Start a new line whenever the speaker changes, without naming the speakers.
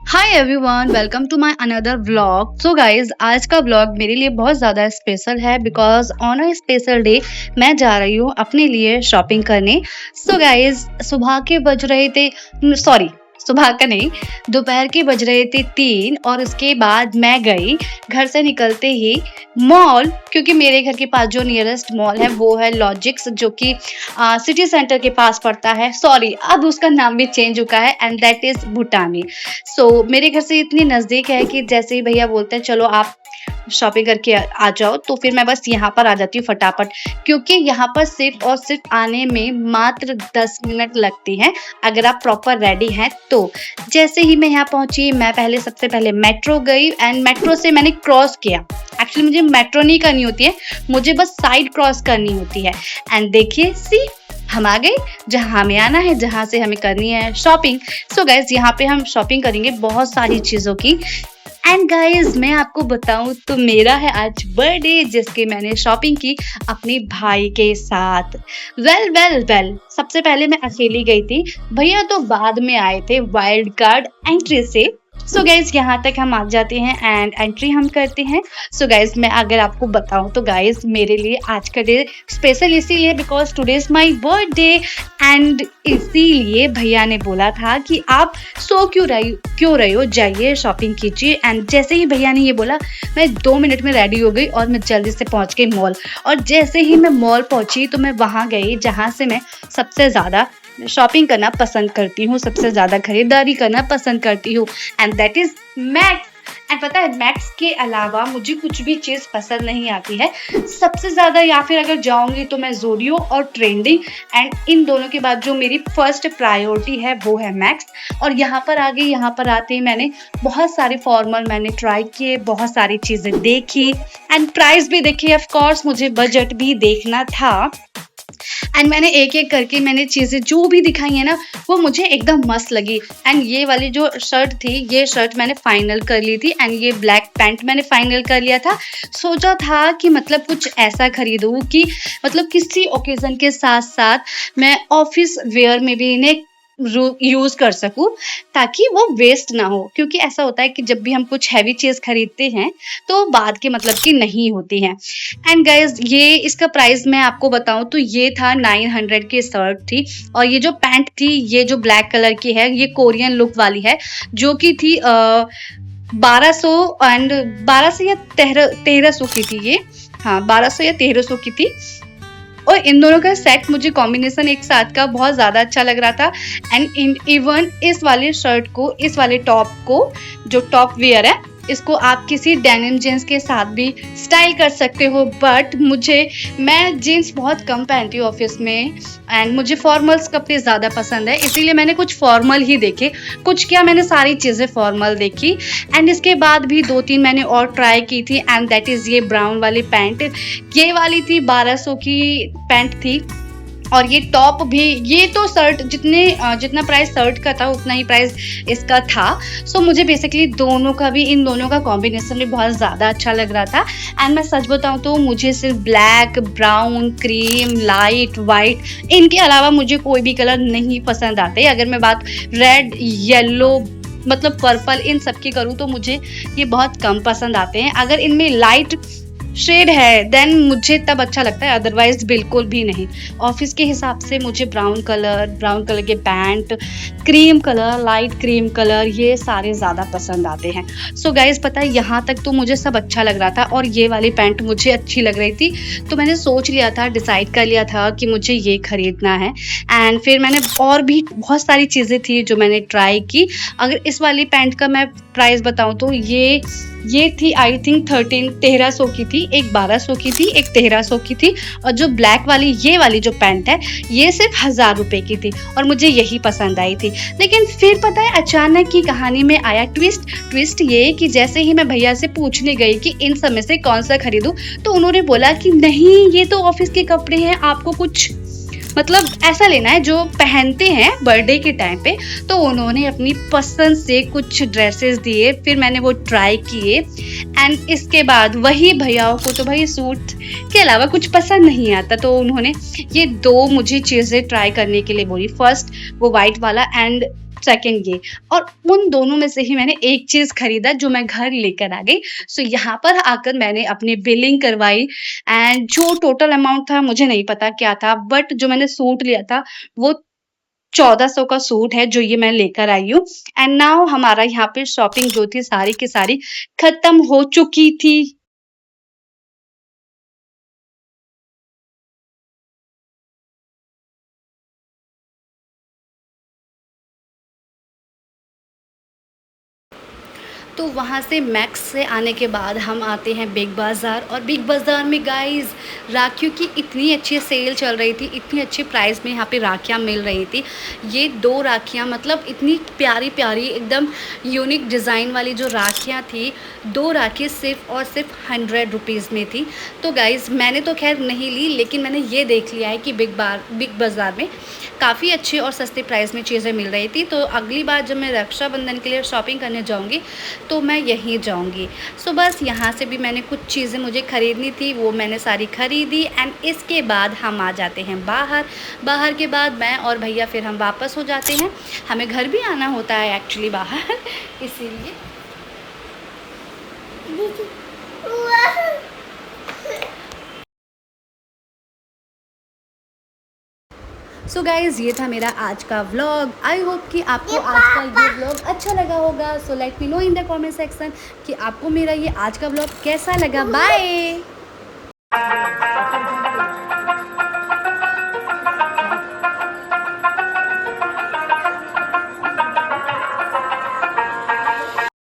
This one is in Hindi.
Hi everyone, welcome to my another vlog. So guys, आज का व्लॉग मेरे लिए बहुत ज़्यादा स्पेशल है because on a special day मैं जा रही हूँ अपने लिए शॉपिंग करने। सो गाइज, सुबह के बज रहे थे, सॉरी सुबह का नहीं, दोपहर के बज रहे थे 3 और उसके बाद मैं गई घर से निकलते ही मॉल, क्योंकि मेरे घर के पास जो नियरेस्ट मॉल है वो है लॉजिक्स, जो कि सिटी सेंटर के पास पड़ता है। सॉरी, अब उसका नाम भी चेंज हो चुका है एंड दैट इज भूटानी। सो मेरे घर से इतनी नज़दीक है कि जैसे ही भैया बोलते हैं चलो आप शॉपिंग करके आ जाओ, तो फिर मैं बस यहाँ पर आ जाती हूँ फटाफट, क्योंकि यहाँ पर सिर्फ और सिर्फ आने में मात्र 10 मिनट लगती हैं अगर आप प्रॉपर रेडी हैं तो। जैसे ही मैं यहाँ पहुंची, मैं सबसे पहले मेट्रो गई एंड मेट्रो से मैंने क्रॉस किया। एक्चुअली मुझे मेट्रो नहीं करनी होती है, मुझे बस साइड क्रॉस करनी होती है। एंड देखिए, सी हम आ गए जहाँ हमें आना है, जहाँ से हमें करनी है शॉपिंग। सो गाइज, यहाँ पे हम शॉपिंग करेंगे बहुत सारी चीज़ों की। एंड गाइज, मैं आपको बताऊं तो मेरा है आज बर्थडे, जिसकी मैंने शॉपिंग की अपने भाई के साथ। वेल, सबसे पहले मैं अकेली गई थी, भैया तो बाद में आए थे वाइल्ड कार्ड एंट्री से। सो गाइज, यहाँ तक हम आ जाते हैं एंड एंट्री हम करते हैं। सो गाइज, मैं अगर आपको बताऊं तो गाइज, मेरे लिए आज का डे स्पेशल इसीलिए because today is my birthday and इसीलिए भैया ने बोला था कि आप सो क्यों रही हो, जाइए शॉपिंग कीजिए। एंड जैसे ही भैया ने ये बोला, मैं 2 मिनट में रेडी हो गई और मैं जल्दी से पहुंच गई मॉल। और जैसे ही मैं मॉल पहुंची तो मैं वहां गई जहां से मैं सबसे ज़्यादा शॉपिंग करना पसंद करती हूँ, सबसे ज़्यादा खरीदारी करना पसंद करती हूँ, and that is max. And पता है, मैक्स के अलावा मुझे कुछ भी चीज़ पसंद नहीं आती है सबसे ज़्यादा, या फिर अगर जाऊँगी तो मैं ज़ोडियो और ट्रेंडिंग, एंड इन दोनों के बाद जो मेरी फर्स्ट प्रायोरिटी है वो है मैक्स। और यहाँ पर आ गई, यहाँ पर आते ही मैंने बहुत सारे फॉर्मल मैंने ट्राई किए, बहुत सारी चीज़ें देखी एंड प्राइस भी देखी। ऑफ कोर्स मुझे बजट भी देखना था एंड मैंने एक एक करके मैंने चीज़ें जो भी दिखाई है ना, वो मुझे एकदम मस्त लगी। एंड ये वाली जो शर्ट थी, ये शर्ट मैंने फाइनल कर ली थी एंड ये ब्लैक पैंट मैंने फाइनल कर लिया था। सोचा था कि मतलब कुछ ऐसा खरीदूँ कि मतलब किसी ओकेज़न के साथ साथ मैं ऑफिस वेयर में भी इन्हें यूज़ कर सकूँ, ताकि वो वेस्ट ना हो, क्योंकि ऐसा होता है कि जब भी हम कुछ हैवी चीज़ खरीदते हैं तो बाद के मतलब की नहीं होती हैं। एंड गाइज, ये इसका प्राइस मैं आपको बताऊं तो ये था 900 की शर्ट थी, और ये जो पैंट थी, ये जो ब्लैक कलर की है, ये कोरियन लुक वाली है, जो कि थी 1200 एंड 1200 या 1300 की थी ये। हाँ, 1200 या 1300 की थी। और इन दोनों का सेट, मुझे कॉम्बिनेशन एक साथ का बहुत ज़्यादा अच्छा लग रहा था। एंड इवन इस वाले शर्ट को, इस वाले टॉप को, जो टॉप वेयर है, इसको आप किसी डेनिम जीन्स के साथ भी स्टाइल कर सकते हो। बट मैं जीन्स बहुत कम पहनती हूँ ऑफिस में एंड मुझे फॉर्मल्स कपड़े ज़्यादा पसंद है, इसीलिए मैंने कुछ फॉर्मल ही देखे। कुछ क्या, मैंने सारी चीज़ें फॉर्मल देखी। एंड इसके बाद भी 2-3 मैंने और ट्राई की थी एंड दैट इज़ ये ब्राउन वाली पैंट। ये वाली थी 1200 की पैंट थी, और ये टॉप भी, ये तो शर्ट जितना प्राइस शर्ट का था उतना ही प्राइस इसका था। सो मुझे बेसिकली इन दोनों का कॉम्बिनेशन भी बहुत ज़्यादा अच्छा लग रहा था। एंड मैं सच बताऊँ तो मुझे सिर्फ black, brown, cream, light, white, इनके अलावा मुझे कोई भी कलर नहीं पसंद आते। अगर मैं बात रेड, येलो, मतलब पर्पल, इन सब की करूँ तो मुझे ये बहुत कम पसंद आते हैं। अगर इनमें लाइट शेड है देन मुझे तब अच्छा लगता है, अदरवाइज बिल्कुल भी नहीं। ऑफिस के हिसाब से मुझे ब्राउन कलर के pant, cream colour, light cream colour, ये सारे ज़्यादा पसंद आते हैं। सो गाइज, पता है, यहाँ तक तो मुझे सब अच्छा लग रहा था और ये वाली पैंट मुझे अच्छी लग रही थी, तो मैंने सोच लिया था, डिसाइड कर लिया था कि मुझे ये खरीदना है। एंड फिर मैंने और भी बहुत सारी चीज़ें थी जो मैंने ट्राई की। अगर इस वाली पैंट का मैं प्राइस बताऊँ तो ये थी आई थिंक 1300 की थी, एक 1200 की थी, एक 1300 की थी। और जो ब्लैक वाली, ये वाली जो पैंट है, ये सिर्फ 1000 रुपए की थी और मुझे यही पसंद आई थी। लेकिन फिर पता है, अचानक की कहानी में आया ट्विस्ट ये कि जैसे ही मैं भैया से पूछने गई कि इन सब में से कौन सा खरीदूं, तो उन्होंने बोला कि नहीं, ये तो ऑफिस के कपड़े हैं, आपको कुछ मतलब ऐसा लेना है जो पहनते हैं बर्थडे के टाइम पे। तो उन्होंने अपनी पसंद से कुछ ड्रेसेस दिए, फिर मैंने वो ट्राई किए एंड इसके बाद वही भैयाओं को तो भाई सूट के अलावा कुछ पसंद नहीं आता, तो उन्होंने ये 2 मुझे चीज़ें ट्राई करने के लिए बोली। फर्स्ट वो वाइट वाला एंड सेकंड ये, और उन दोनों में से ही मैंने एक चीज़ खरीदा जो मैं घर लेकर आ गई। सो यहाँ पर आकर मैंने अपनी बिलिंग करवाई एंड जो टोटल अमाउंट था मुझे नहीं पता क्या था, बट जो मैंने सूट लिया था वो 1400 का सूट है जो ये मैं लेकर आई हूँ। एंड नाउ हमारा यहाँ पे शॉपिंग जो थी सारी की सारी खत्म हो चुकी थी। तो वहाँ से मैक्स से आने के बाद हम आते हैं बिग बाज़ार, और बिग बाज़ार में गाइस राखियों की इतनी अच्छी सेल चल रही थी, इतनी अच्छी प्राइस में यहाँ पे राखियाँ मिल रही थी। ये 2 राखियाँ मतलब इतनी प्यारी-प्यारी एकदम यूनिक डिज़ाइन वाली जो राखियाँ थी, 2 राखी सिर्फ़ और सिर्फ़ 100 रुपीज़ में थी। तो गाइस मैंने तो ख़ैर नहीं ली, लेकिन मैंने ये देख लिया है कि बिग बाज़ार में काफ़ी अच्छी और सस्ती प्राइस में चीज़ें मिल रही थी। तो अगली बार जब मैं रक्षाबंधन के लिए शॉपिंग करने जाऊँगी तो मैं यहीं जाऊँगी। सो बस यहाँ से भी मैंने कुछ चीज़ें मुझे ख़रीदनी थी, वो मैंने सारी ख़रीदी एंड इसके बाद हम आ जाते हैं बाहर। बाहर के बाद मैं और भैया फिर हम वापस हो जाते हैं। हमें घर भी आना होता है एक्चुअली बाहर इसीलिए। सो गाइज़ ये था मेरा आज का व्लॉग। आई होप कि आपको आज का ये व्लॉग अच्छा लगा होगा। So let me know in the comment section कि आपको मेरा ये आज का व्लॉग कैसा लगा। बाय।